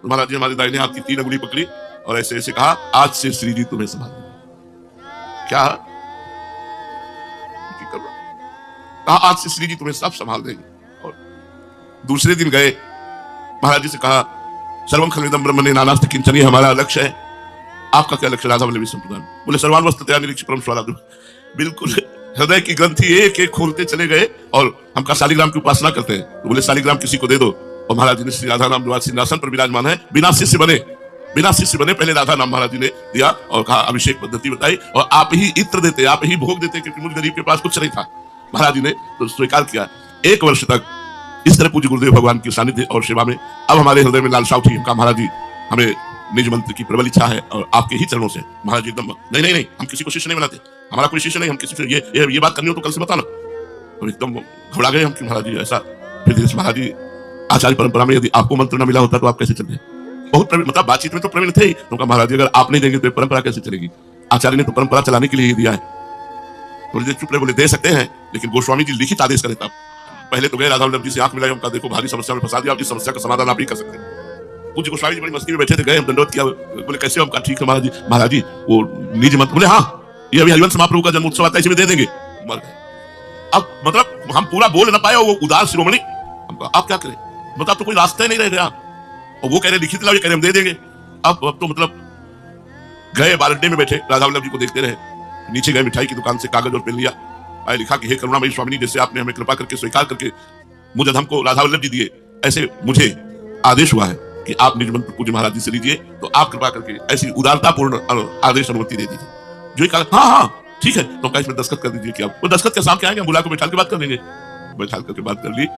तो महाराज जी हमारे दाहिने हाथ की 3 अंगुली पकड़ी और ऐसे ऐसे कहा, आज से श्री जी तुम्हें संभाल। क्या कहा? आज से श्री जी तुम्हें सब संभाल देंगे। और दूसरे दिन गए, महाराज जी से कहा, सर्वम खलविदम ब्रह्मणे नानास्ति किंचन, हमारा लक्ष्य है। आपका क्या लक्ष्य? राधा वल्लभी संप्रदान। बोले सर्वान्वस्ततया निरीक्ष परम स्वाराधु। बिल्कुल हृदय की ग्रंथि एक एक खोलते चले गए। और हम का शालिग्राम की उपासना करते हैं, तो बोले शालिग्राम किसी को दे दो। और महाराज जी ने श्री राधा नाम द्वारा सिंहासन पर विराजमान है, बिना शिष्य बने पहले राधा नाम महाराज जी ने दिया और कहा अभिषेक पद्धति बताई, और आप ही इत्र देते, आप ही भोग देते, क्योंकि मुझ गरीब के पास कुछ नहीं था। महाराज जी ने तो स्वीकार किया। 1 वर्ष तक इस तरह पूज्य गुरुदेव भगवान की सानिध्य और सेवा में अब हमारे हृदय में लालसा उठी। कहा महाराज जी हमें निज मंत्र की प्रबल इच्छा है और आपके ही चरणों से। महाराज जी एकदम नहीं, हम किसी को शिष्य नहीं बनाते, हमारा कोई शिष्य नहीं, हम किसी से ये बात करनी हो तो कल से बताना। तो एकदम घबरा गए हम कि महाराज जी ऐसा। फिर महाराज जी आचार्य परंपरा में यदि आपको मंत्र न मिला होता तो आप कैसे चलते? बहुत प्रवीण, मतलब बातचीत में तो प्रवीण थे ही। तो कहा महाराज जी अगर आप नहीं देंगे तो परंपरा कैसे चलेगी? आचार्य ने तो परंपरा चलाने के लिए ही दिया है। थोड़ी देर चुप रहे, बोले दे सकते हैं, लेकिन गोस्वामी जी लिखित आदेश करें तब। पहले तो गए राधा वल्लभ जी से आंख मिलाई, उनका देखो भारी समस्या में फंसा दिया, आपकी समस्या का समाधान आप ही कर सकते हैं। पूज्य गोस्वामी जी बड़ी मस्ती में बैठे थे, गए हम दंडवत किया, बोले कैसे? हम कहा ठीक है महाराज जी वो निज मत। बोले हाँ ये अभी हरिवंश महाप्रभु का जन्म उत्सव आता है, इसमें दे देंगे। मर गए। अब मतलब हम पूरा बोल ना पाए, वो उदार शिरोमणि। हम कहा आप क्या करें, मतलब तो कोई रास्ता ही नहीं रह गया। और वो कह रहे लिखित लाओ, ये कह रहे हम दे देंगे। अब तो मतलब गए बारंडे में बैठे, राधा वल्लभ जी को देखते रहे। नीचे गए, मिठाई की दुकान से कागज और पेन लिया, आए लिखा कि हे करुणामयी स्वामिनी, जैसे आपने हमें कृपा करके स्वीकार करके मुझे हमको राधा वल्लभ जी दिए, ऐसे मुझे आदेश हुआ है कि आप निज मंत्र पूज्य महाराज जी से लीजिए, तो आप कृपा करके ऐसी उदारतापूर्ण आदेश अनुमति दे दीजिए। जो कहा हाँ ठीक है, तो इसमें दस्तखत कर दीजिए। कि आप वो दस्तखत के साथ क्या आएंगे, बुला को बैठा के बात कर लेंगे। बैठा करके बात कर ली।